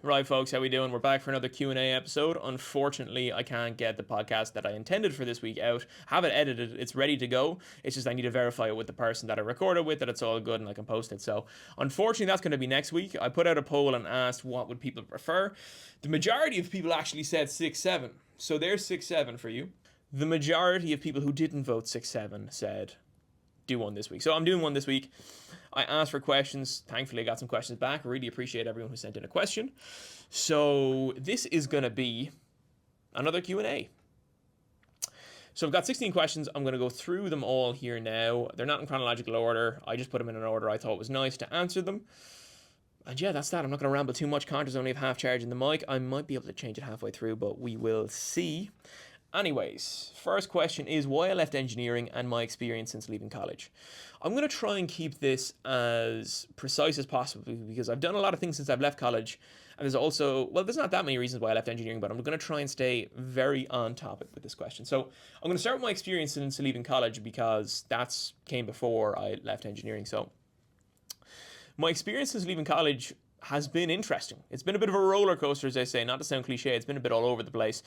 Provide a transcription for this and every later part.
Right, folks, how we doing? We're back for another Q&A episode. Unfortunately, I can't get the podcast that I intended for this week out. Have it edited. It's ready to go. It's just I need to verify it with the person that I recorded with, that it's all good and I can post it. So, unfortunately, that's going to be next week. I put out a poll and asked what would people prefer. The majority of people actually said 6-7. So there's 6-7 for you. The majority of people who didn't vote 6-7 said do one this week. So I'm doing one this week. I asked for questions. Thankfully, I got some questions back. I really appreciate everyone who sent in a question. So this is going to be another Q&A. So I've got 16 questions. I'm going to go through them all here now. They're not in chronological order. I just put them in an order I thought was nice to answer them. And yeah, that's that. I'm not going to ramble too much. Connor's only have half charge in the mic. I might be able to change it halfway through, but we will see. Anyways, first question is why I left engineering and my experience since leaving college. I'm going to try and keep this as precise as possible because I've done a lot of things since I've left college. And there's also, well, there's not that many reasons why I left engineering, but I'm going to try and stay very on topic with this question. So I'm going to start with my experience since leaving college because that's came before I left engineering. So my experience since leaving college has been interesting. It's been a bit of a roller coaster, as they say, not to sound cliche. It's been a bit all over the place.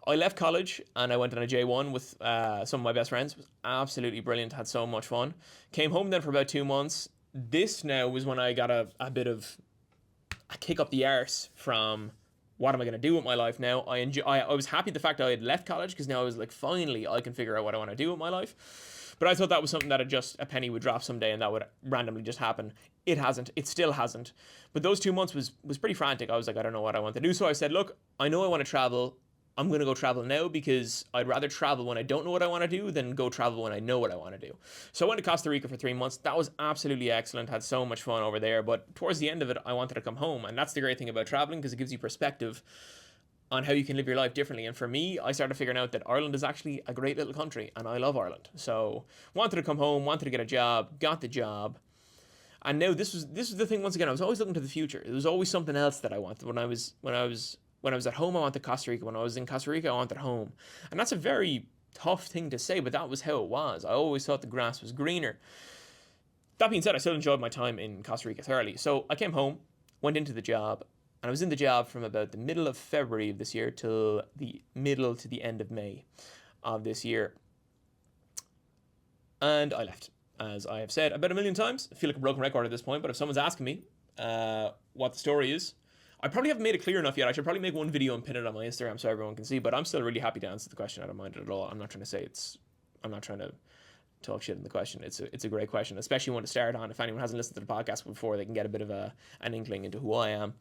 I left college and I went on a J1 with some of my best friends. It was absolutely brilliant. Had so much fun. Came home then for about 2 months. This now was when I got a bit of a kick up the arse from what am I going to do with my life now. I was happy the fact I had left college because now I was like, finally, I can figure out what I want to do with my life. But I thought that was something that a penny would drop someday and that would randomly just happen. It hasn't. It still hasn't. But those 2 months was pretty frantic. I was like, I don't know what I want to do. So I said, look, I know I want to travel. I'm going to go travel now because I'd rather travel when I don't know what I want to do than go travel when I know what I want to do. So I went to Costa Rica for 3 months. That was absolutely excellent. Had so much fun over there. But towards the end of it, I wanted to come home. And that's the great thing about traveling because it gives you perspective on how you can live your life differently. And for me, I started figuring out that Ireland is actually a great little country and I love Ireland. So wanted to come home, wanted to get a job, got the job. And now this was the thing once again, I was always looking to the future. There was always something else that I wanted. When I was at home, I wanted Costa Rica. When I was in Costa Rica, I wanted home. And that's a very tough thing to say, but that was how it was. I always thought the grass was greener. That being said, I still enjoyed my time in Costa Rica thoroughly. So I came home, went into the job, and I was in the job from about the middle of February of this year till the middle to the end of May of this year. And I left. As I have said about 1,000,000 times, I feel like a broken record at this point, but if someone's asking me what the story is, I probably haven't made it clear enough yet. I should probably make one video and pin it on my Instagram so everyone can see, but I'm still really happy to answer the question. I don't mind it at all. I'm not trying to talk shit in the question. It's a great question, especially one to start on. If anyone hasn't listened to the podcast before, they can get a bit of an inkling into who I am.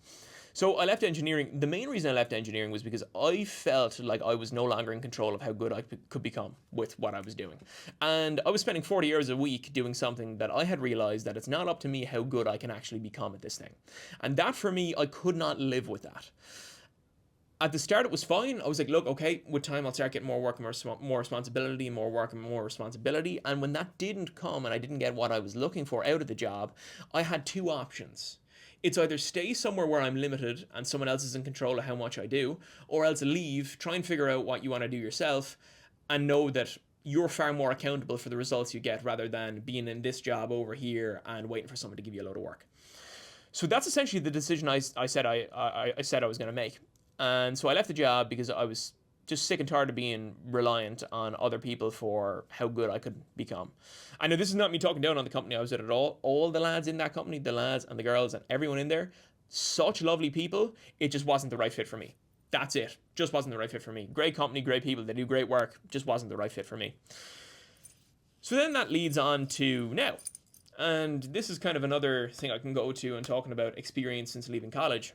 So I left engineering. The main reason I left engineering was because I felt like I was no longer in control of how good I could become with what I was doing. And I was spending 40 hours a week doing something that I had realized that it's not up to me how good I can actually become at this thing. And that for me, I could not live with that. At the start, it was fine. I was like, look, okay, with time, I'll start getting more work, more responsibility, more work and more responsibility. And when that didn't come and I didn't get what I was looking for out of the job, I had two options. It's either stay somewhere where I'm limited and someone else is in control of how much I do, or else leave, try and figure out what you want to do yourself, and know that you're far more accountable for the results you get rather than being in this job over here and waiting for someone to give you a load of work. So that's essentially the decision I said I was going to make. And so I left the job because I was just sick and tired of being reliant on other people for how good I could become. I know this is not me talking down on the company I was at all. All the lads in that company, the lads and the girls and everyone in there, such lovely people, it just wasn't the right fit for me. That's it. Just wasn't the right fit for me. Great company, great people, they do great work, just wasn't the right fit for me. So then that leads on to now. And this is kind of another thing I can go to and talking about experience since leaving college.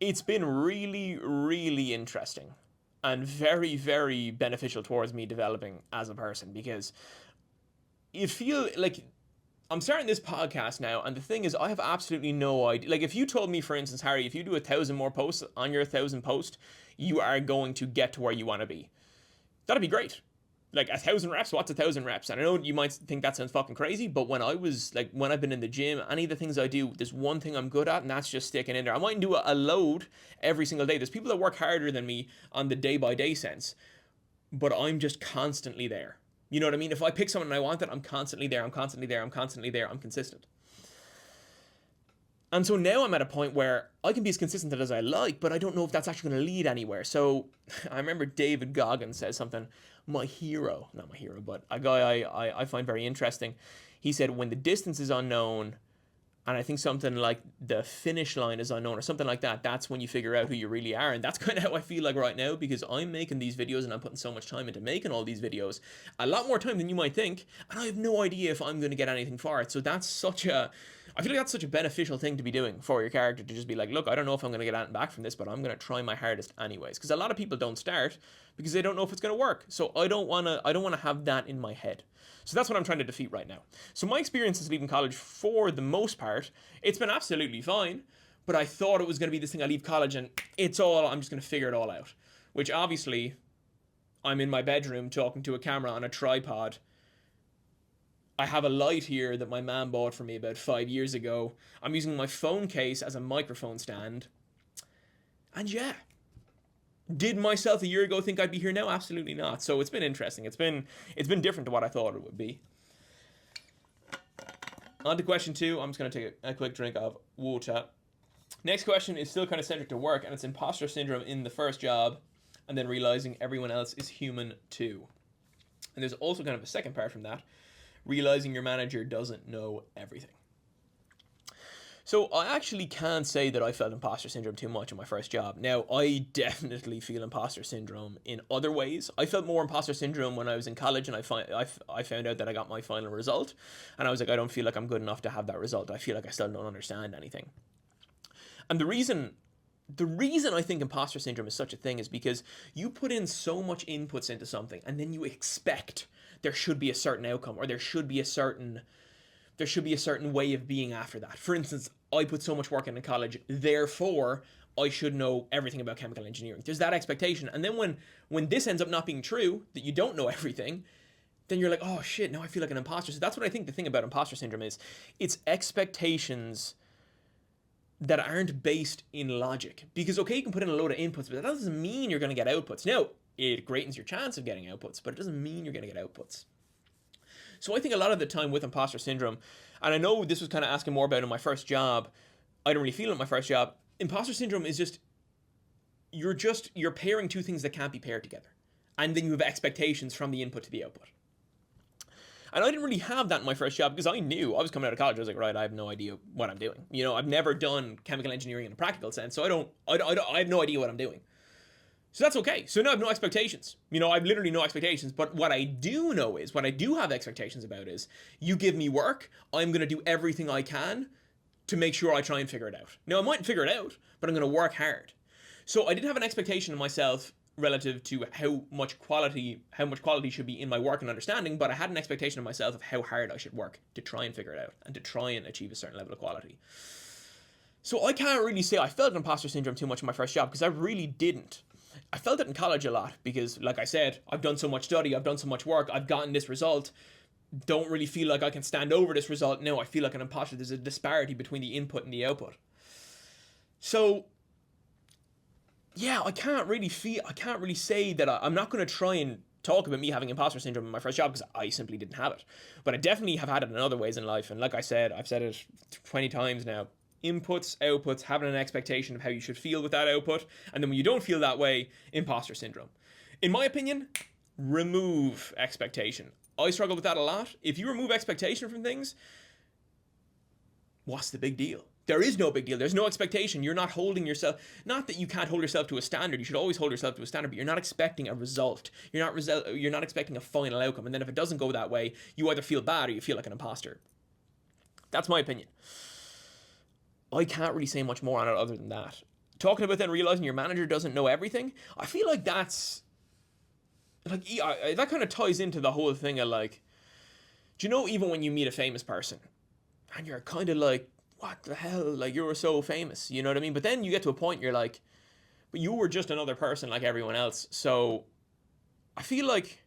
It's been really, really interesting and very, very beneficial towards me developing as a person because you feel like I'm starting this podcast now, and the thing is, I have absolutely no idea. Like, if you told me, for instance, Harry, if you do 1,000 more posts on your 1,000 post, you are going to get to where you want to be. That'd be great. Like 1,000 reps, what's 1,000 reps? And I know you might think that sounds fucking crazy, but when I've been in the gym, any of the things I do, there's one thing I'm good at, and that's just sticking in there. I mightn't do a load every single day. There's people that work harder than me on the day-by-day sense, but I'm just constantly there. You know what I mean? If I pick someone and I want it, I'm constantly there, I'm consistent. And so now I'm at a point where I can be as consistent as I like, but I don't know if that's actually going to lead anywhere. So I remember David Goggins says something, my hero, not my hero, but a guy I find very interesting. He said, when the distance is unknown, and I think something like the finish line is unknown or something like that, that's when you figure out who you really are. And that's kind of how I feel like right now, because I'm making these videos and I'm putting so much time into making all these videos, a lot more time than you might think, and I have no idea if I'm going to get anything for it. So that's such a, I feel like that's such a beneficial thing to be doing for your character, to just be like, look, I don't know if I'm going to get anything back from this, but I'm going to try my hardest anyways. Because a lot of people don't start because they don't know if it's going to work. So I don't want to have that in my head. So that's what I'm trying to defeat right now. So my experiences leaving college, for the most part, it's been absolutely fine. But I thought it was going to be this thing, I leave college and I'm just going to figure it all out. Which obviously, I'm in my bedroom talking to a camera on a tripod. I have a light here that my man bought for me about 5 years ago. I'm using my phone case as a microphone stand. And yeah. Did myself a year ago think I'd be here now? Absolutely not. So it's been interesting. It's been different to what I thought it would be. On to question 2. I'm just going to take a quick drink of water. Next question is still kind of centered to work, and it's imposter syndrome in the first job, and then realizing everyone else is human too. And there's also kind of a second part from that, realizing your manager doesn't know everything. So I actually can't say that I felt imposter syndrome too much in my first job. Now, I definitely feel imposter syndrome in other ways. I felt more imposter syndrome when I was in college and I found out that I got my final result. And I was like, I don't feel like I'm good enough to have that result. I feel like I still don't understand anything. And the reason I think imposter syndrome is such a thing is because you put in so much inputs into something and then you expect there should be a certain outcome, or there should be a certain way of being after that. For instance, I put so much work into college, therefore I should know everything about chemical engineering. There's that expectation. And then when this ends up not being true, that you don't know everything, then you're like, oh shit, now I feel like an imposter. So that's what I think the thing about imposter syndrome is. It's expectations that aren't based in logic. Because okay, you can put in a load of inputs, but that doesn't mean you're going to get outputs. Now, it greatens your chance of getting outputs, but it doesn't mean you're going to get outputs. So I think a lot of the time with imposter syndrome, and I know this was kind of asking more about in my first job, I don't really feel it in my first job, imposter syndrome is you're pairing two things that can't be paired together. And then you have expectations from the input to the output. And I didn't really have that in my first job because I knew, I was coming out of college, I was like, right, I have no idea what I'm doing. You know, I've never done chemical engineering in a practical sense, so I have no idea what I'm doing. So that's okay. So now I have no expectations. You know, I have literally no expectations. But what I do know is, what I do have expectations about is, you give me work, I'm going to do everything I can to make sure I try and figure it out. Now, I mightn't figure it out, but I'm going to work hard. So I did have an expectation of myself relative to how much quality should be in my work and understanding, but I had an expectation of myself of how hard I should work to try and figure it out and to try and achieve a certain level of quality. So I can't really say I felt imposter syndrome too much in my first job, because I really didn't. I felt it in college a lot because, like I said, I've done so much study, I've done so much work, I've gotten this result, don't really feel like I can stand over this result. No, I feel like an imposter. There's a disparity between the input and the output. So, yeah, I can't really say that I'm not going to try and talk about me having imposter syndrome in my first job, because I simply didn't have it. But I definitely have had it in other ways in life. And like I said, I've said it 20 times now. Inputs, outputs, having an expectation of how you should feel with that output, and then when you don't feel that way, imposter syndrome. In my opinion, remove expectation. I struggle with that a lot. If you remove expectation from things, what's the big deal? There is no big deal. There's no expectation. You're not holding yourself, not that you can't hold yourself to a standard. You should always hold yourself to a standard, but you're not expecting a result. You're not expecting a final outcome. And then if it doesn't go that way, you either feel bad or you feel like an imposter. That's my opinion. I can't really say much more on it other than that. Talking about then realizing your manager doesn't know everything, I feel like that's, like, that kind of ties into the whole thing of, like, do you know, even when you meet a famous person and you're kind of like, what the hell, like, you were so famous, you know what I mean? But then you get to a point you're like, but you were just another person like everyone else. So I feel like,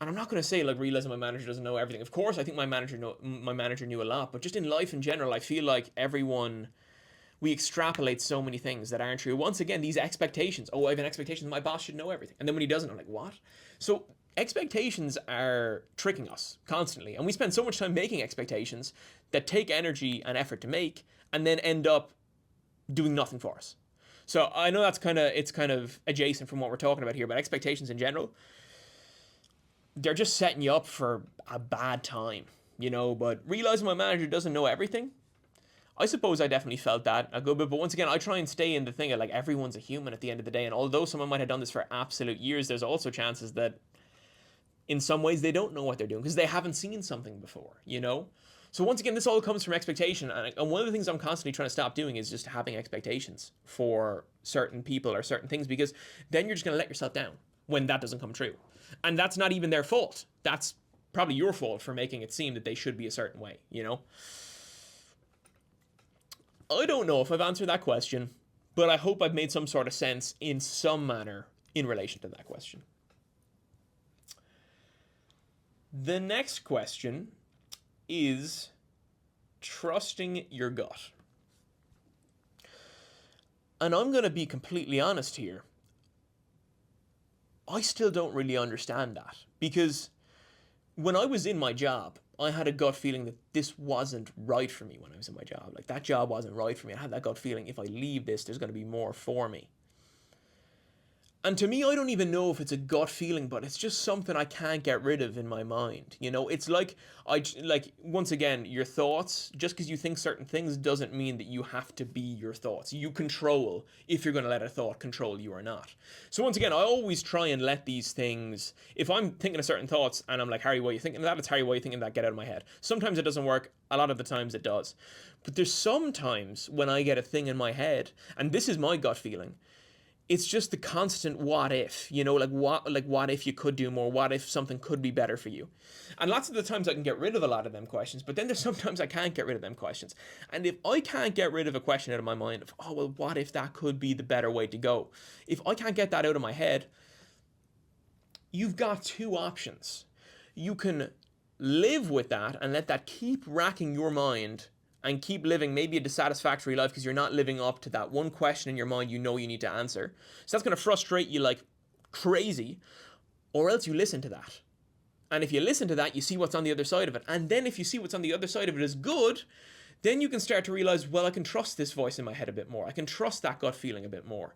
and I'm not going to say, like, realizing my manager doesn't know everything. Of course, I think my manager knew a lot, but just in life in general, I feel like we extrapolate so many things that aren't true. Once again, these expectations. Oh, I have an expectation that my boss should know everything. And then when he doesn't, I'm like, what? So expectations are tricking us constantly, and we spend so much time making expectations that take energy and effort to make and then end up doing nothing for us. So I know it's kind of adjacent from what we're talking about here, but expectations in general, they're just setting you up for a bad time, but realizing my manager doesn't know everything, I suppose I definitely felt that a good bit, but once again, I try and stay in the thing of like everyone's a human at the end of the day, and although someone might have done this for absolute years, there's also chances that in some ways they don't know what they're doing because they haven't seen something before. So once again, this all comes from expectation, and one of the things I'm constantly trying to stop doing is just having expectations for certain people or certain things, because then you're just going to let yourself down when that doesn't come true. And that's not even their fault. That's probably your fault for making it seem that they should be a certain way. I don't know if I've answered that question, but I hope I've made some sort of sense in some manner in relation to that question. The next question is trusting your gut. And I'm going to be completely honest here. I still don't really understand that, because when I was in my job, I had a gut feeling that this wasn't right for me when I was in my job. Like, that job wasn't right for me. I had that gut feeling, if I leave this, there's going to be more for me. And to me, I don't even know if it's a gut feeling, but it's just something I can't get rid of in my mind. It's like, once again, your thoughts, just because you think certain things doesn't mean that you have to be your thoughts. You control if you're going to let a thought control you or not. So once again, I always try and let these things, if I'm thinking of certain thoughts and I'm like, Harry, why are you thinking that? It's Harry, why are you thinking that? Get out of my head. Sometimes it doesn't work. A lot of the times it does. But there's sometimes when I get a thing in my head, and this is my gut feeling, it's just the constant what if, what if you could do more? What if something could be better for you? And lots of the times I can get rid of a lot of them questions, but then there's sometimes I can't get rid of them questions. And if I can't get rid of a question out of my mind of, oh, well, what if that could be the better way to go? If I can't get that out of my head, you've got two options. You can live with that and let that keep racking your mind and keep living maybe a dissatisfactory life because you're not living up to that one question in your mind you need to answer. So that's going to frustrate you like crazy. Or else you listen to that. And if you listen to that, you see what's on the other side of it. And then if you see what's on the other side of it is good, then you can start to realize, well, I can trust this voice in my head a bit more. I can trust that gut feeling a bit more.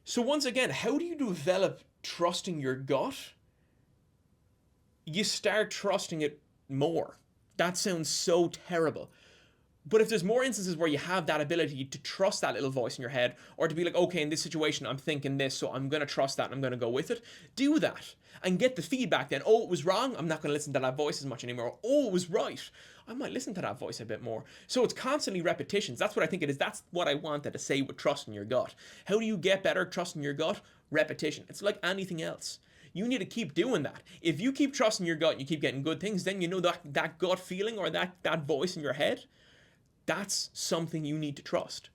So once again, how do you develop trusting your gut? You start trusting it more. That sounds so terrible. But if there's more instances where you have that ability to trust that little voice in your head, or to be like, okay, in this situation, I'm thinking this, so I'm going to trust that and I'm going to go with it, do that and get the feedback then. Oh, it was wrong. I'm not going to listen to that voice as much anymore. Oh, it was right. I might listen to that voice a bit more. So it's constantly repetitions. That's what I think it is. That's what I wanted to say with trusting your gut. How do you get better at trusting your gut? Repetition. It's like anything else. You need to keep doing that. If you keep trusting your gut and you keep getting good things, then that gut feeling or that voice in your head, that's something you need to trust.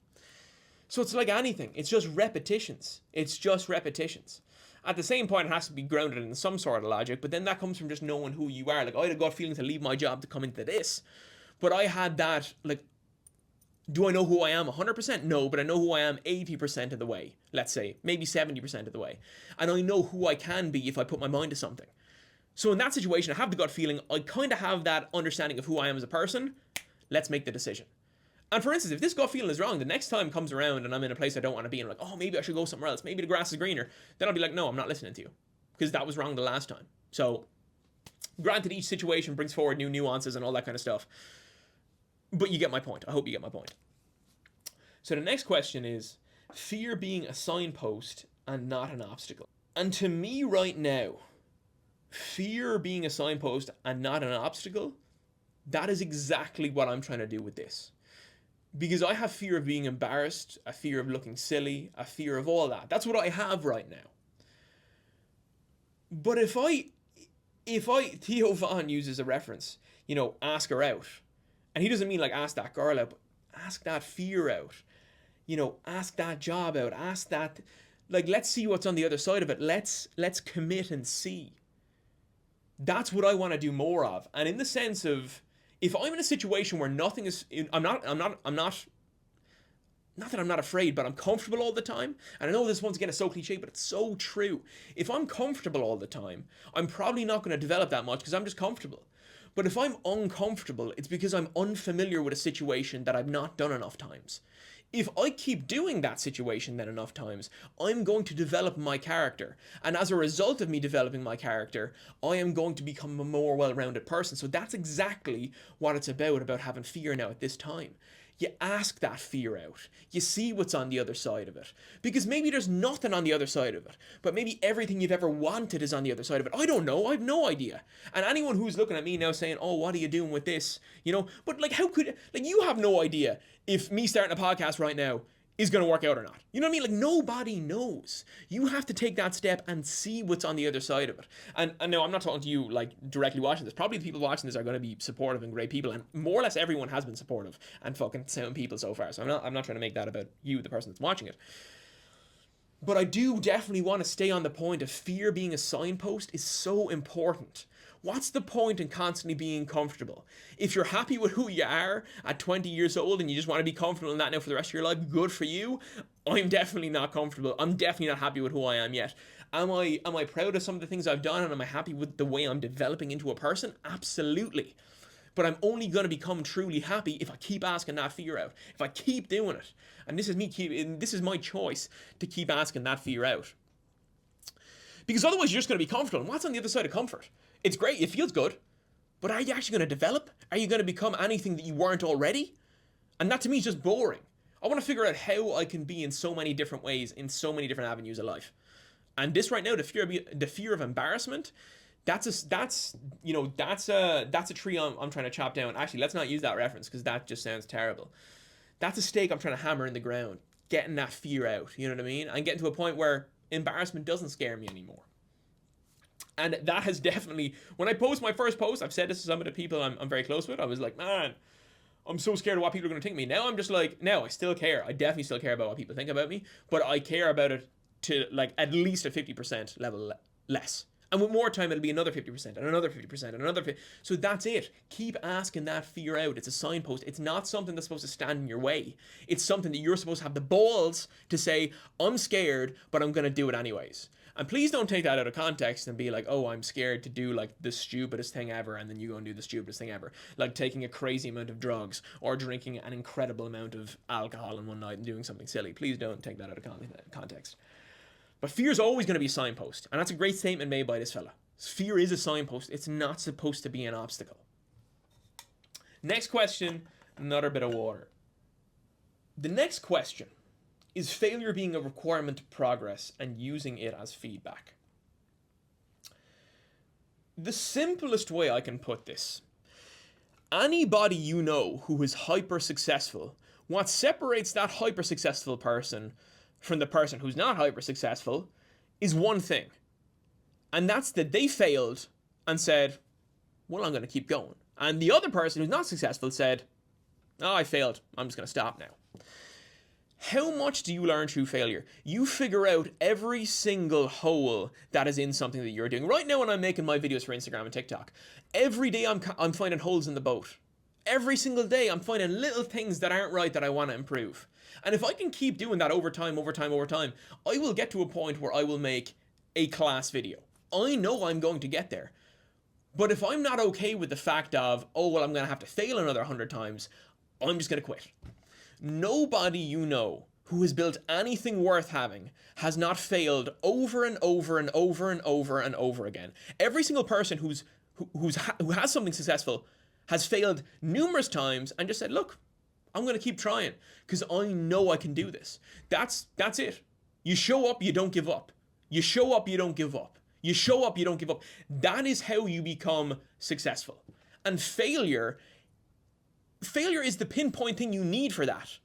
So it's like anything. It's just repetitions. It's just repetitions. At the same point, it has to be grounded in some sort of logic, but then that comes from just knowing who you are. Like, I had a gut feeling to leave my job to come into this, but I had that, like, do I know who I am 100%? No, but I know who I am 80% of the way, let's say, maybe 70% of the way. And I know who I can be if I put my mind to something. So in that situation, I have the gut feeling, I kind of have that understanding of who I am as a person. Let's make the decision. And for instance, if this gut feeling is wrong, the next time comes around and I'm in a place I don't want to be and I'm like, oh, maybe I should go somewhere else. Maybe the grass is greener. Then I'll be like, no, I'm not listening to you because that was wrong the last time. So granted, each situation brings forward new nuances and all that kind of stuff. But you get my point. I hope you get my point. So the next question is fear being a signpost and not an obstacle. And to me right now, fear being a signpost and not an obstacle, that is exactly what I'm trying to do with this. Because I have fear of being embarrassed, a fear of looking silly, a fear of all that. That's what I have right now. But if I Theo Von uses a reference, ask her out. And he doesn't mean like ask that girl out, but ask that fear out. Ask that job out. Ask that, like, let's see what's on the other side of it. Let's commit and see. That's what I want to do more of. And in the sense of, if I'm in a situation where nothing is, I'm not not that I'm not afraid, but I'm comfortable all the time. And I know this once again is so cliche, but it's so true. If I'm comfortable all the time, I'm probably not going to develop that much because I'm just comfortable. But if I'm uncomfortable, it's because I'm unfamiliar with a situation that I've not done enough times. If I keep doing that situation then enough times, I'm going to develop my character. And as a result of me developing my character, I am going to become a more well-rounded person. So that's exactly what it's about having fear now at this time. You ask that fear out. You see what's on the other side of it. Because maybe there's nothing on the other side of it. But maybe everything you've ever wanted is on the other side of it. I don't know. I have no idea. And anyone who's looking at me now saying, oh, what are you doing with this? You know, but like, how could, like, you have no idea if me starting a podcast right now is going to work out or not. You know what I mean? Like, nobody knows. You have to take that step and see what's on the other side of it. And no, I'm not talking to you, like, directly watching this. Probably the people watching this are going to be supportive and great people. And more or less everyone has been supportive and fucking sound people so far. So I'm not trying to make that about you, the person that's watching it. But I do definitely want to stay on the point of fear being a signpost is so important. What's the point in constantly being comfortable? If you're happy with who you are at 20 years old and you just want to be comfortable in that now for the rest of your life, good for you. I'm definitely not comfortable. I'm definitely not happy with who I am yet. Am I proud of some of the things I've done and am I happy with the way I'm developing into a person? Absolutely. But I'm only going to become truly happy if I keep asking that fear out. If I keep doing it. And this is my choice to keep asking that fear out. Because otherwise you're just going to be comfortable. And what's on the other side of comfort? It's great, it feels good, but are you actually going to develop? Are you going to become anything that you weren't already? And that to me is just boring. I want to figure out how I can be in so many different ways, in so many different avenues of life. And this right now, the fear of embarrassment, that's a tree I'm trying to chop down. Actually, let's not use that reference because that just sounds terrible. That's a stake I'm trying to hammer in the ground, getting that fear out, you know what I mean? And getting to a point where embarrassment doesn't scare me anymore. And that has definitely, when I post my first post, I've said this to some of the people I'm very close with, I was like, man, I'm so scared of what people are going to think of me. Now I'm just like, no, I still care. I definitely still care about what people think about me, but I care about it to like at least a 50% level less. And with more time, it'll be another 50% and another 50% and another 50%. So that's it. Keep asking that fear out. It's a signpost. It's not something that's supposed to stand in your way. It's something that you're supposed to have the balls to say, I'm scared, but I'm going to do it anyways. And please don't take that out of context and be like, oh, I'm scared to do like the stupidest thing ever, and then you go and do the stupidest thing ever. Like taking a crazy amount of drugs or drinking an incredible amount of alcohol in one night and doing something silly. Please don't take that out of context. But fear is always going to be a signpost. And that's a great statement made by this fella. Fear is a signpost. It's not supposed to be an obstacle. Next question, another bit of water. The next question is failure being a requirement to progress and using it as feedback. The simplest way I can put this, anybody you know who is hyper successful, what separates that hyper successful person from the person who's not hyper successful is one thing. And that's that they failed and said, well, I'm going to keep going. And the other person who's not successful said, oh, I failed. I'm just going to stop now. How much do you learn through failure? You figure out every single hole that is in something that you're doing. Right now when I'm making my videos for Instagram and TikTok, every day I'm finding holes in the boat. Every single day I'm finding little things that aren't right that I want to improve. And if I can keep doing that over time, I will get to a point where I will make a class video. I know I'm going to get there. But if I'm not okay with the fact of, oh, well, I'm going to have to fail another 100 times, I'm just going to quit. Nobody you know who has built anything worth having has not failed over and over and over and over and over again. Every single person who has something successful has failed numerous times and just said, look, I'm going to keep trying because I know I can do this. That's it. You show up, you don't give up. You show up, you don't give up. You show up, you don't give up. That is how you become successful. And failure is the pinpoint thing you need for that.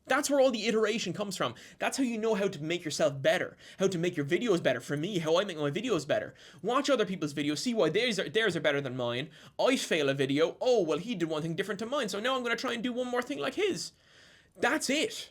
That's where all the iteration comes from. That's how you know how to make yourself better, how to make your videos better. For me, how I make my videos better. Watch other people's videos, see why theirs are better than mine. I fail a video, oh, well, he did one thing different to mine, so now I'm going to try and do one more thing like his. That's it.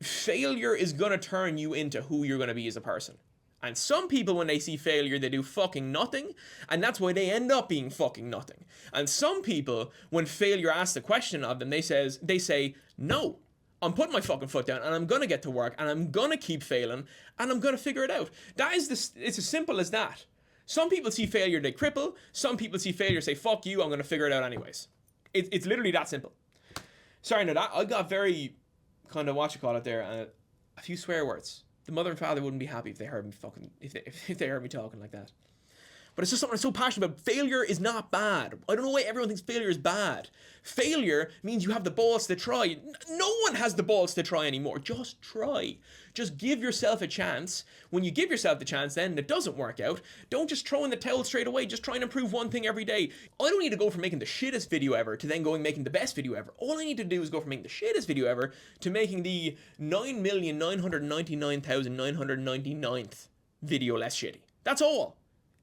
Failure is going to turn you into who you're going to be as a person. And some people, when they see failure, they do fucking nothing, and that's why they end up being fucking nothing. And some people, when failure asks the question of them, they say, no, I'm putting my fucking foot down, and I'm gonna get to work, and I'm gonna keep failing, and I'm gonna figure it out. It's as simple as that. Some people see failure, they cripple. Some people see failure, say, fuck you, I'm gonna figure it out anyways. It's literally that simple. Sorry, no, I got very kind of, what you call it there, a few swear words. The mother and father wouldn't be happy if they heard me if they heard me talking like that. But it's just something I'm so passionate about. Failure is not bad. I don't know why everyone thinks failure is bad. Failure means you have the balls to try. No one has the balls to try anymore. Just try. Just give yourself a chance. When you give yourself the chance then and it doesn't work out, don't just throw in the towel straight away. Just try and improve one thing every day. I don't need to go from making the shittest video ever to then going making the best video ever. All I need to do is go from making the shittest video ever to making the 9,999,999th video less shitty. That's all.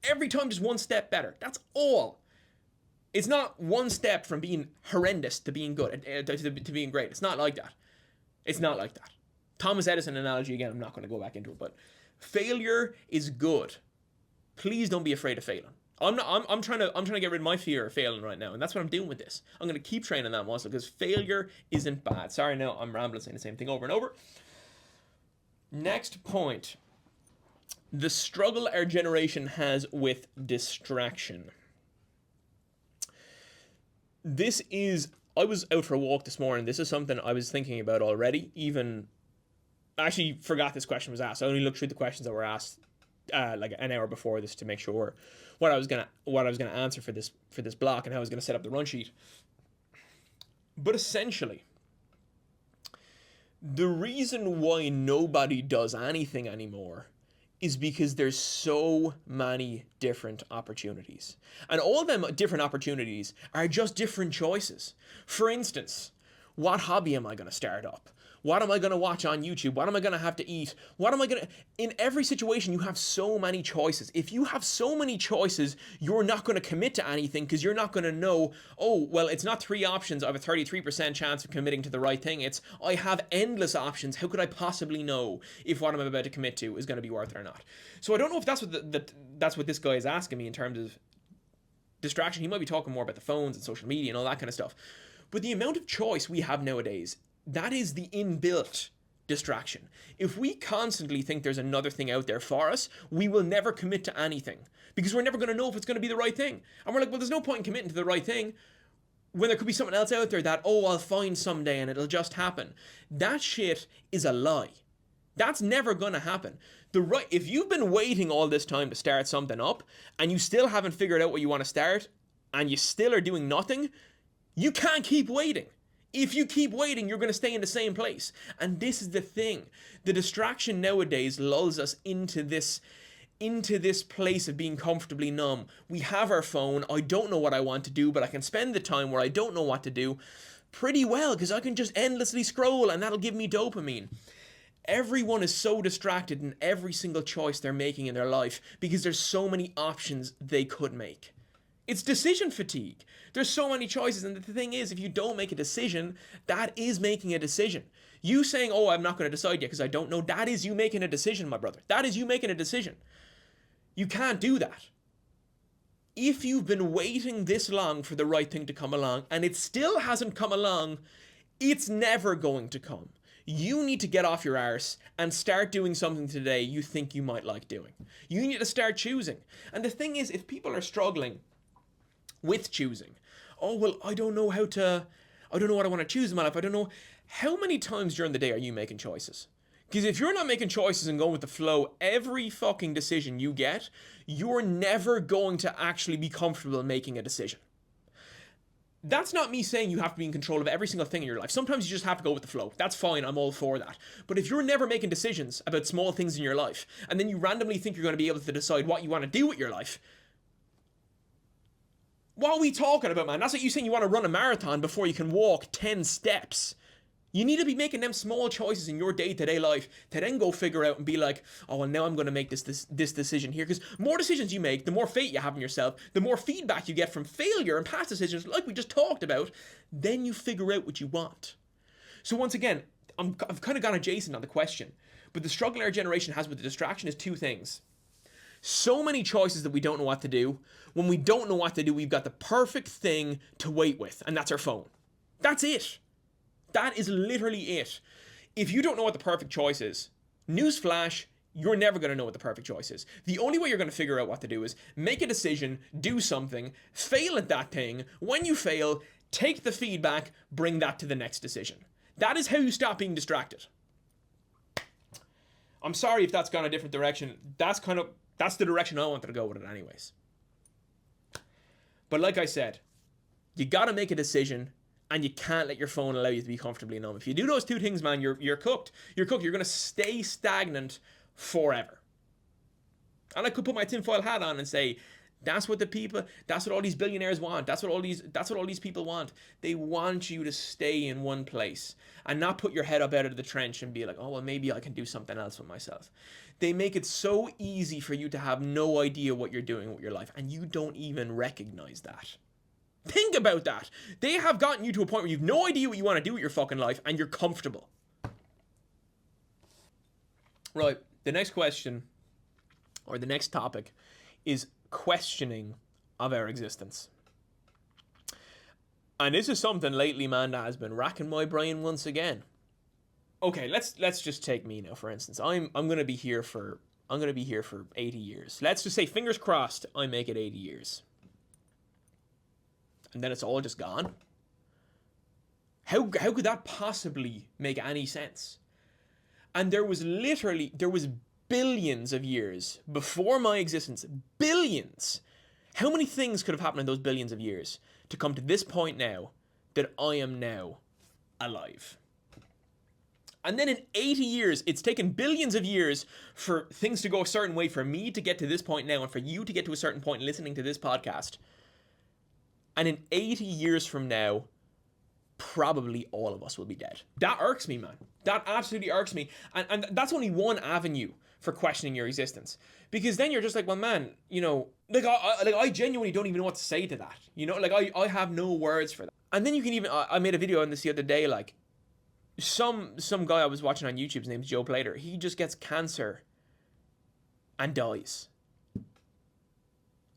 Every time just one step better. That's all. It's not one step from being horrendous to being good, to being great. It's not like that. It's not like that. Thomas Edison analogy again, I'm not going to go back into it, but failure is good. Please don't be afraid of failing. I'm trying to get rid of my fear of failing right now, and that's what I'm doing with this. I'm going to keep training that muscle because failure isn't bad. Sorry, no, I'm rambling, saying the same thing over and over. Next point. The struggle our generation has with distraction. I was out for a walk this morning. This is something I was thinking about already. I actually forgot this question was asked. I only looked through the questions that were asked like an hour before this to make sure what I was gonna answer for this block and how I was gonna set up the run sheet. But essentially, the reason why nobody does anything anymore is because there's so many different opportunities. And all them different opportunities are just different choices. For instance, what hobby am I going to start up? What am I going to watch on YouTube? What am I going to have to eat? In every situation, you have so many choices. If you have so many choices, you're not going to commit to anything because you're not going to know, oh, well, it's not 3 options. I have a 33% chance of committing to the right thing. It's, I have endless options. How could I possibly know if what I'm about to commit to is going to be worth it or not? So I don't know if that's what this guy is asking me in terms of distraction. He might be talking more about the phones and social media and all that kind of stuff. But the amount of choice we have nowadays, that is the inbuilt distraction. If we constantly think there's another thing out there for us, we will never commit to anything because we're never going to know if it's going to be the right thing. And we're like, well, there's no point in committing to the right thing when there could be something else out there that, oh, I'll find someday and it'll just happen. That shit is a lie. That's never going to happen. If you've been waiting all this time to start something up and you still haven't figured out what you want to start and you still are doing nothing, you can't keep waiting. If you keep waiting, you're going to stay in the same place. And this is the thing. The distraction nowadays lulls us into this place of being comfortably numb. We have our phone. I don't know what I want to do, but I can spend the time where I don't know what to do pretty well because I can just endlessly scroll and that'll give me dopamine. Everyone is so distracted in every single choice they're making in their life because there's so many options they could make. It's decision fatigue. There's so many choices, and the thing is, if you don't make a decision, that is making a decision. You saying, oh, I'm not going to decide yet because I don't know, that is you making a decision, my brother. That is you making a decision. You can't do that. If you've been waiting this long for the right thing to come along, and it still hasn't come along, it's never going to come. You need to get off your arse and start doing something today you think you might like doing. You need to start choosing. And the thing is, if people are struggling with choosing, oh, well, I don't know what I want to choose in my life. I don't know. How many times during the day are you making choices? Because if you're not making choices and going with the flow, every fucking decision you get, you're never going to actually be comfortable making a decision. That's not me saying you have to be in control of every single thing in your life. Sometimes you just have to go with the flow. That's fine. I'm all for that. But if you're never making decisions about small things in your life, and then you randomly think you're going to be able to decide what you want to do with your life, what are we talking about, man? That's like you saying you want to run a marathon before you can walk 10 steps. You need to be making them small choices in your day-to-day life to then go figure out and be like, oh, well, now I'm going to make this decision here. Because more decisions you make, the more faith you have in yourself, the more feedback you get from failure and past decisions, like we just talked about, then you figure out what you want. So once again, I've kind of gone adjacent on the question, but the struggle our generation has with the distraction is 2 things. So many choices that we don't know what to do. When we don't know what to do, we've got the perfect thing to wait with, and that's our phone. That's it. That is literally it. If you don't know what the perfect choice is, newsflash, you're never going to know what the perfect choice is. The only way you're going to figure out what to do is make a decision, do something, fail at that thing. When you fail, take the feedback, bring that to the next decision. That is how you stop being distracted. I'm sorry if that's gone a different direction. That's the direction I wanted to go with it anyways. But like I said, you got to make a decision, and you can't let your phone allow you to be comfortably numb. If you do those two things, man, you're cooked. You're cooked. You're going to stay stagnant forever. And I could put my tinfoil hat on and say, that's what all these billionaires want. That's what all these people want. They want you to stay in one place and not put your head up out of the trench and be like, oh, well, maybe I can do something else with myself. They make it so easy for you to have no idea what you're doing with your life, and you don't even recognize that. Think about that. They have gotten you to a point where you've no idea what you want to do with your fucking life, and you're comfortable. Right, the next question, or the next topic, is questioning of our existence. And this is something lately, man, that has been racking my brain once again. Okay, let's just take me now, for instance. I'm gonna be here for 80 years. Let's just say, fingers crossed, I make it 80 years. And then it's all just gone? How could that possibly make any sense? And there was billions of years before my existence. Billions! How many things could have happened in those billions of years to come to this point now that I am now alive? And then in 80 years, it's taken billions of years for things to go a certain way, for me to get to this point now, and for you to get to a certain point listening to this podcast. And in 80 years from now, probably all of us will be dead. That irks me, man. That absolutely irks me. And that's only one avenue for questioning your existence. Because then you're just like, well, man, you know, I genuinely don't even know what to say to that. You know, like, I have no words for that. And then you can even, I made a video on this the other day, like, some guy I was watching on YouTube, his name's Joe Plater, he just gets cancer and dies.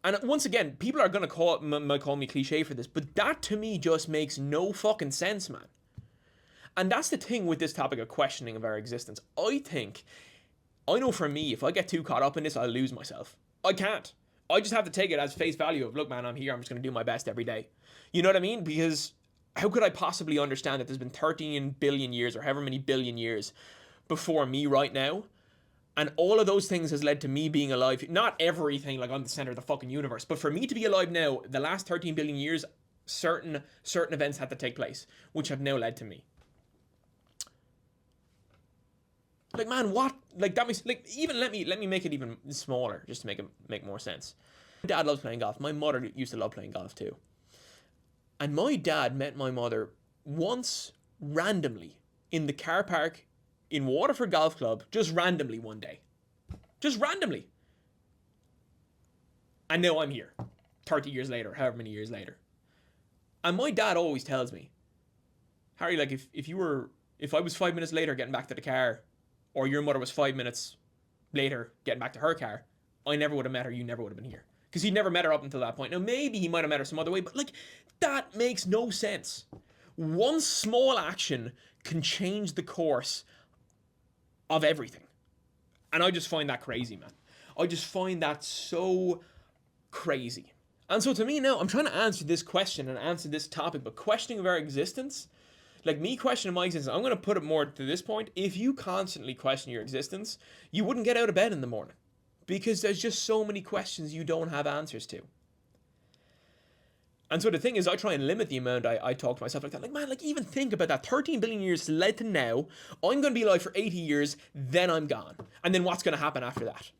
And once again, people are going to might call me cliche for this, but that to me just makes no fucking sense, man. And that's the thing with this topic of questioning of our existence. I know for me, if I get too caught up in this, I'll lose myself. I can't. I just have to take it as face value of, look, man, I'm here, I'm just going to do my best every day. You know what I mean? Because how could I possibly understand that there's been 13 billion years or however many billion years before me right now? And all of those things has led to me being alive. Not everything, like I'm the center of the fucking universe, but for me to be alive now, the last 13 billion years, certain events had to take place, which have now led to me. Like, man, what? Like, that makes, like, even let me make it even smaller, just to make more sense. My dad loves playing golf. My mother used to love playing golf too. And my dad met my mother once randomly in the car park in Waterford Golf Club, just randomly one day. Just randomly. And now I'm here, 30 years later, however many years later. And my dad always tells me, Harry, like, if I was 5 minutes later getting back to the car, or your mother was 5 minutes later getting back to her car, I never would have met her, you never would have been here. Because he never met her up until that point. Now, maybe he might have met her some other way, but, like, that makes no sense. One small action can change the course of everything. And I just find that crazy, man. I just find that so crazy. And so to me now, I'm trying to answer this question and answer this topic, but questioning of our existence, like me questioning my existence, I'm going to put it more to this point. If you constantly question your existence, you wouldn't get out of bed in the morning. Because there's just so many questions you don't have answers to. And so the thing is, I try and limit the amount I talk to myself like that. Like, man, like, even think about that. 13 billion years led to now. I'm going to be alive for 80 years, then I'm gone. And then what's going to happen after that?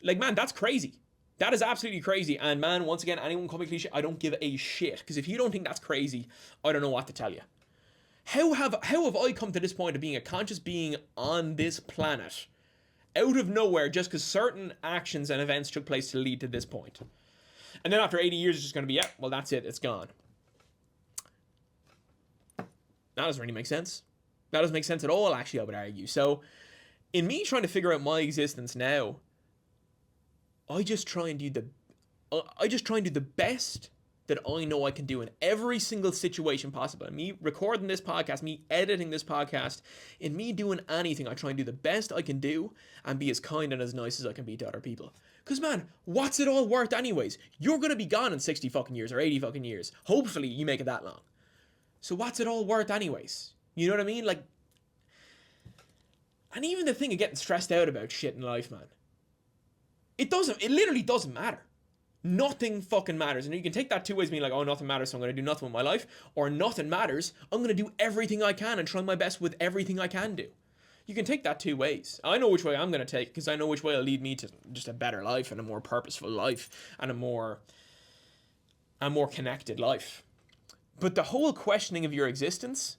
Like, man, that's crazy. That is absolutely crazy. And man, once again, anyone call me cliche, I don't give a shit. Because if you don't think that's crazy, I don't know what to tell you. How have I come to this point of being a conscious being on this planet out of nowhere just because certain actions and events took place to lead to this point? And then after 80 years, it's just going to be, yeah, well, that's it. It's gone. That doesn't really make sense. That doesn't make sense at all, actually, I would argue. So In me trying to figure out my existence now, I just try and do the best that I know I can do in every single situation possible. And me recording this podcast, me editing this podcast, and me doing anything, I try and do the best I can do and be as kind and as nice as I can be to other people. Because, man, what's it all worth anyways? You're going to be gone in 60 fucking years or 80 fucking years. Hopefully you make it that long. So what's it all worth anyways? You know what I mean? Like, and even the thing of getting stressed out about shit in life, man. It literally doesn't matter. Nothing fucking matters. And you can take that two ways, being like, oh, nothing matters, so I'm going to do nothing with my life. Or nothing matters, I'm going to do everything I can and try my best with everything I can do. You can take that two ways. I know which way I'm going to take, because I know which way will lead me to just a better life and a more purposeful life and a more connected life. But the whole questioning of your existence,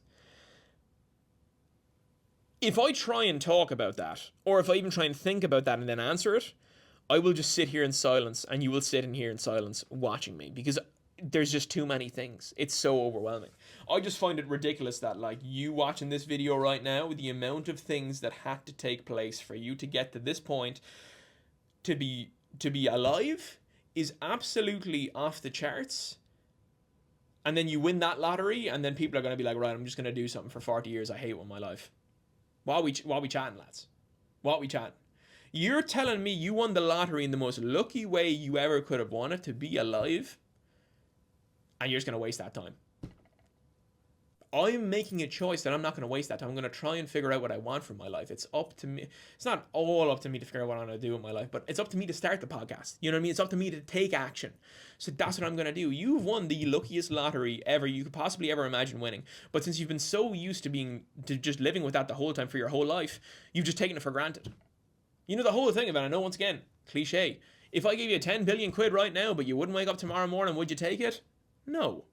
if I try and talk about that, or if I even try and think about that and then answer it, I will just sit here in silence, and you will sit in here in silence watching me, because there's just too many things. It's so overwhelming. I just find it ridiculous that, like, you watching this video right now, the amount of things that had to take place for you to get to this point to be alive is absolutely off the charts. And then you win that lottery, and then people are going to be like, right, I'm just going to do something for 40 years I hate with my life. What we chatting, lads? What we chatting? You're telling me you won the lottery in the most lucky way you ever could have won it, to be alive, and you're just going to waste that time. I'm making a choice that I'm not going to waste that time. I'm going to try and figure out what I want from my life. It's up to me. It's not all up to me to figure out what I'm going to do with my life, but it's up to me to start the podcast. You know what I mean? It's up to me to take action. So that's what I'm going to do. You've won the luckiest lottery ever you could possibly ever imagine winning. But since you've been so used to just living with that the whole time for your whole life, you've just taken it for granted. You know the whole thing about it. I know, once again, cliche. If I gave you 10 billion quid right now, but you wouldn't wake up tomorrow morning, would you take it? No.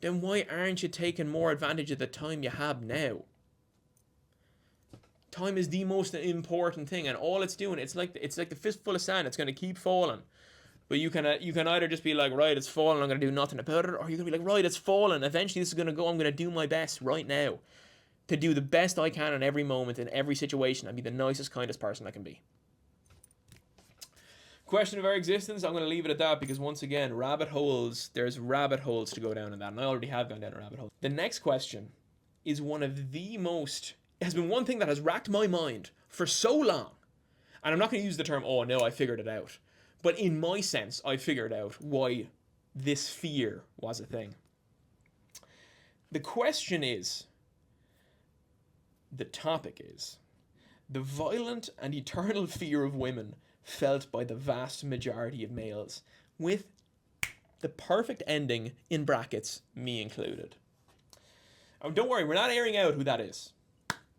Then why aren't you taking more advantage of the time you have now? Time is the most important thing, and all it's doing, it's like the fistful of sand. It's going to keep falling. But you can either just be like, right, it's falling, I'm going to do nothing about it, or you're going to be like, right, it's falling, eventually this is going to go, I'm going to do my best right now to do the best I can in every moment, in every situation, and be the nicest, kindest person I can be. Question of our existence, I'm going to leave it at that, because once again, there's rabbit holes to go down in that, and I already have gone down a rabbit hole. The next question is one of the most, it has been one thing that has racked my mind for so long, and I'm not going to use the term, oh no, I figured it out, but in my sense, I figured out why this fear was a thing. The question is, the topic is, the violent and eternal fear of women felt by the vast majority of males, with the perfect ending, in brackets, me included. Oh, don't worry, we're not airing out who that is.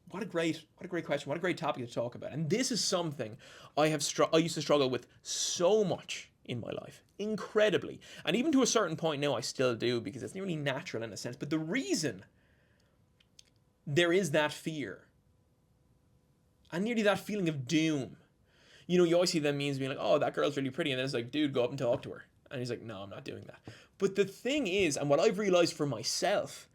What a great question, what a great topic to talk about. And this is something I used to struggle with so much in my life, incredibly. And even to a certain point now I still do, because it's nearly natural in a sense. But the reason there is that fear, and nearly that feeling of doom. You know, you always see them memes being like, oh, that girl's really pretty, and then it's like, dude, go up and talk to her. And he's like, no, I'm not doing that. But the thing is, and what I've realized for myself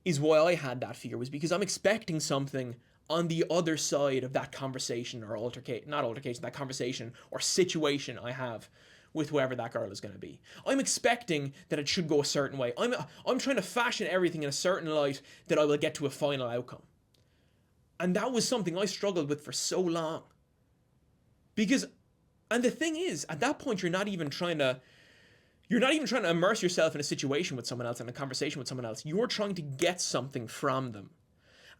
is why I had that fear, was because I'm expecting something on the other side of that conversation or that conversation or situation I have with whoever that girl is going to be. I'm expecting that it should go a certain way. I'm trying to fashion everything in a certain light that I will get to a final outcome. And that was something I struggled with for so long. Because, and the thing is, at that point, you're not even trying to immerse yourself in a situation with someone else, in a conversation with someone else. You're trying to get something from them.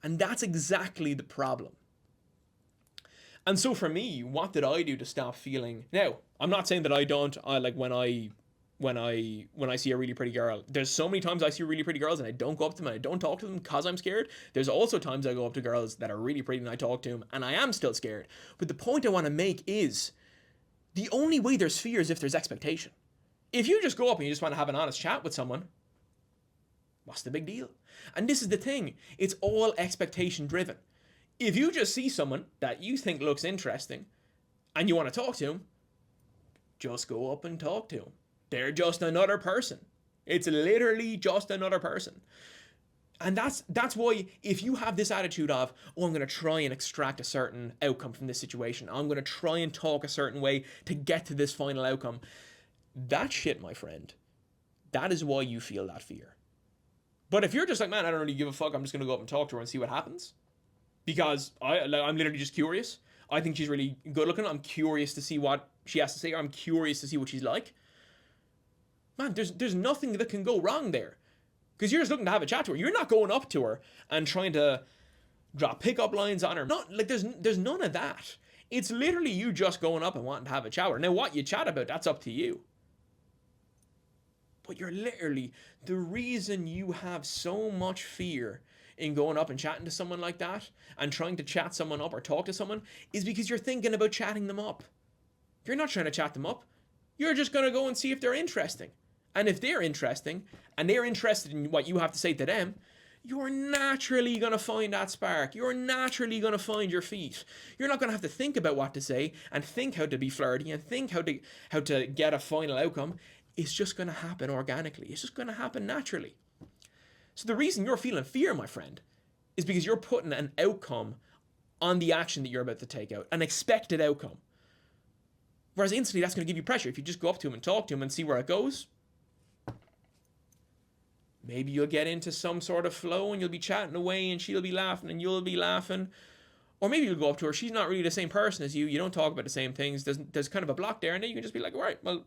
And that's exactly the problem. And so for me, what did I do to stop feeling? Now, I'm not saying that I don't, when I see a really pretty girl, there's so many times I see really pretty girls and I don't go up to them and I don't talk to them because I'm scared. There's also times I go up to girls that are really pretty and I talk to them and I am still scared. But the point I want to make is, the only way there's fear is if there's expectation. If you just go up and you just want to have an honest chat with someone, what's the big deal? And this is the thing, it's all expectation driven. If you just see someone that you think looks interesting and you want to talk to them, just go up and talk to them. They're just another person. It's literally just another person. And that's why if you have this attitude of, oh, I'm going to try and extract a certain outcome from this situation, I'm going to try and talk a certain way to get to this final outcome, that shit, my friend, that is why you feel that fear. But if you're just like, man, I don't really give a fuck, I'm just going to go up and talk to her and see what happens, because I'm literally just curious. I think she's really good looking. I'm curious to see what she has to say, or I'm curious to see what she's like. Man, there's nothing that can go wrong there. Because you're just looking to have a chat to her. You're not going up to her and trying to drop pickup lines on her. Not like there's none of that. It's literally you just going up and wanting to have a chat with her. Now, what you chat about, that's up to you. But you're literally, the reason you have so much fear in going up and chatting to someone like that and trying to chat someone up or talk to someone is because you're thinking about chatting them up. You're not trying to chat them up. You're just going to go and see if they're interesting. And if they're interesting, and they're interested in what you have to say to them, you're naturally going to find that spark. You're naturally going to find your feet. You're not going to have to think about what to say and think how to be flirty and think how to get a final outcome. It's just going to happen organically. It's just going to happen naturally. So the reason you're feeling fear, my friend, is because you're putting an outcome on the action that you're about to take out, an expected outcome. Whereas instantly that's going to give you pressure. If you just go up to him and talk to him and see where it goes, maybe you'll get into some sort of flow and you'll be chatting away and she'll be laughing and you'll be laughing. Or maybe you'll go up to her, she's not really the same person as you, you don't talk about the same things, there's kind of a block there, and then you can just be like, all right, well,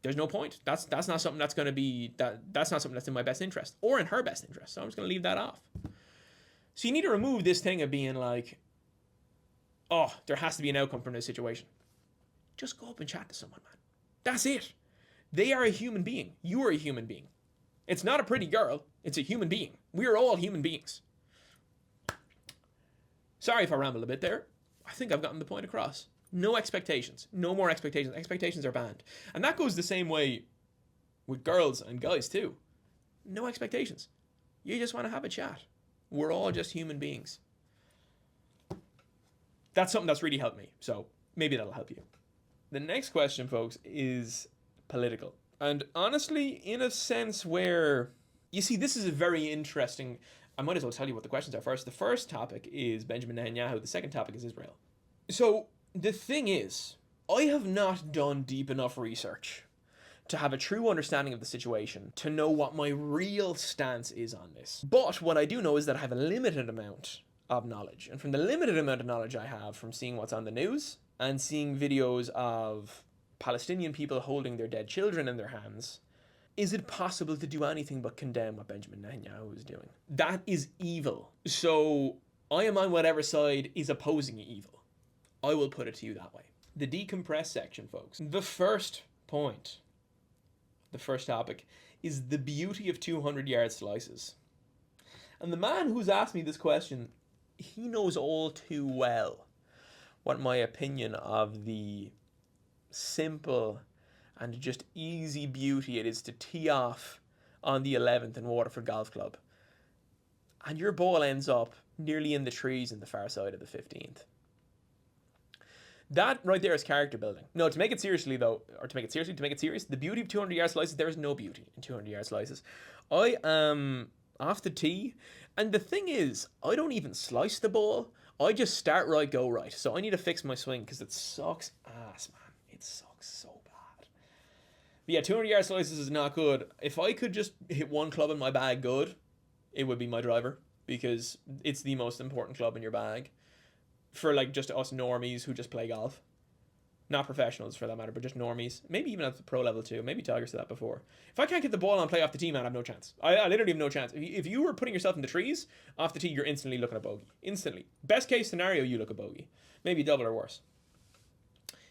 there's no point. That's not something that's going to be, that's not something that's in my best interest or in her best interest, so I'm just going to leave that off. So you need to remove this thing of being like, oh, there has to be an outcome from this situation. Just go up and chat to someone, man. That's it. They are a human being. You are a human being. It's not a pretty girl. It's a human being. We are all human beings. Sorry if I rambled a bit there. I think I've gotten the point across. No expectations. No more expectations. Expectations are banned. And that goes the same way with girls and guys too. No expectations. You just want to have a chat. We're all just human beings. That's something that's really helped me. So maybe that'll help you. The next question, folks, is political. And honestly, in a sense where, you see, this is a very interesting, I might as well tell you what the questions are first. The first topic is Benjamin Netanyahu. The second topic is Israel. So the thing is, I have not done deep enough research to have a true understanding of the situation, to know what my real stance is on this. But what I do know is that I have a limited amount of knowledge. And from the limited amount of knowledge I have from seeing what's on the news and seeing videos of Palestinian people holding their dead children in their hands, is it possible to do anything but condemn what Benjamin Netanyahu is doing? That is evil. So I am on whatever side is opposing evil. I will put it to you that way. The decompress section, folks. The first point, the first topic, is the beauty of 200-yard slices. And the man who's asked me this question, he knows all too well what my opinion of the simple and just easy beauty it is to tee off on the 11th in Waterford Golf Club, and your ball ends up nearly in the trees in the far side of the 15th. That right there is character building. No, to make it seriously though, or to make it serious, the beauty of 200-yard slices, there is no beauty in 200-yard slices. I am off the tee, and the thing is, I don't even slice the ball. I just start right, go right. So I need to fix my swing because it sucks ass, man. It sucks so bad. But yeah, 200-yard slices is not good. If I could just hit one club in my bag good, it would be my driver, because it's the most important club in your bag for like just us normies who just play golf. Not professionals for that matter, but just normies. Maybe even at the pro level too. Maybe Tiger said that before. If I can't get the ball and play off the tee, man, I have no chance. I literally have no chance. If you were putting yourself in the trees, off the tee, you're instantly looking at bogey. Instantly. Best case scenario, you look at bogey. Maybe double or worse.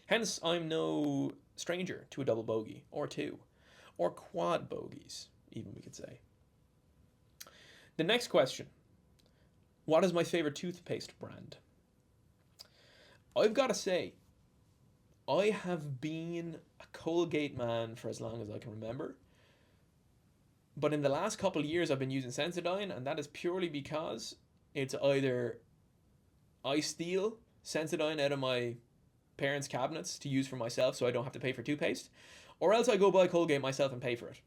Hence, I'm no stranger to a double bogey, or two, or quad bogeys, even we could say. The next question. What is my favorite toothpaste brand? I've got to say, I have been a Colgate man for as long as I can remember. But in the last couple of years, I've been using Sensodyne, and that is purely because it's either I steal Sensodyne out of my parents' cabinets to use for myself so I don't have to pay for toothpaste, or else I go buy Colgate myself and pay for it.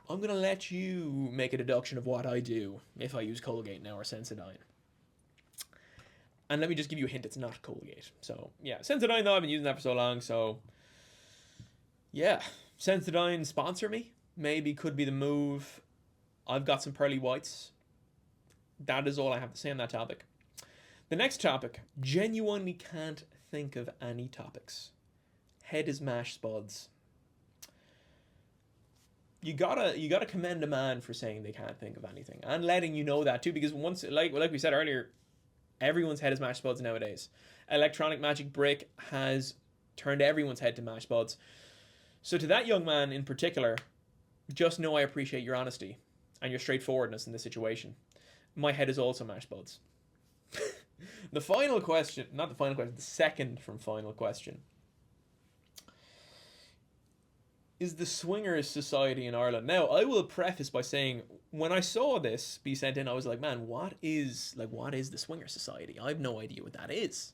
I'm going to let you make a deduction of what I do if I use Colgate now or Sensodyne. And let me just give you a hint, it's not Colgate. So, yeah, Sensodyne, though, I've been using that for so long, so... Yeah, Sensodyne, sponsor me. Maybe could be the move. I've got some pearly whites. That is all I have to say on that topic. The next topic, genuinely can't think of any topics. Head is mash spuds. You gotta commend a man for saying they can't think of anything and letting you know that too, because once, like we said earlier, everyone's head is mash spuds nowadays. Electronic Magic Brick has turned everyone's head to mash spuds. So to that young man in particular, just know I appreciate your honesty and your straightforwardness in this situation. My head is also mash spuds. The final question, not the final question, the second from final question. Is the Swingers Society in Ireland? Now, I will preface by saying, when I saw this be sent in, I was like, man, what is the Swingers Society? I have no idea what that is.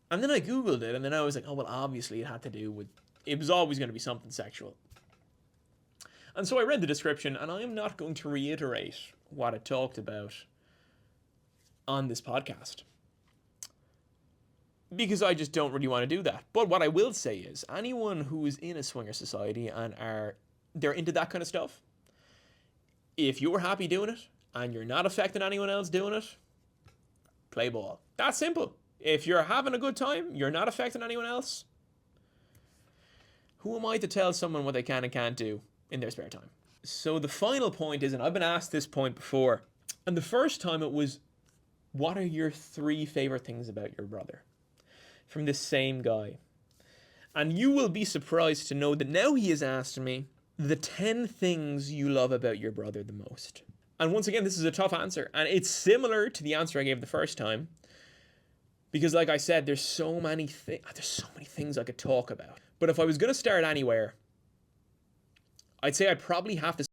And then I Googled it, and then I was like, oh, well, obviously it had to do with, it was always going to be something sexual. And so I read the description, and I am not going to reiterate what it talked about on this podcast, because I just don't really want to do that. But what I will say is, anyone who is in a swinger society and they're into that kind of stuff, if you're happy doing it and you're not affecting anyone else doing it, play ball. That's simple. If you're having a good time, you're not affecting anyone else, who am I to tell someone what they can and can't do in their spare time? So the final point is, and I've been asked this point before, and the first time it was, what are your 3 favorite things about your brother? From this same guy. And you will be surprised to know that now he has asked me the 10 things you love about your brother the most. And once again, this is a tough answer, and it's similar to the answer I gave the first time, because like I said, there's so many things I could talk about. But if I was going to start anywhere, I'd say I'd probably have to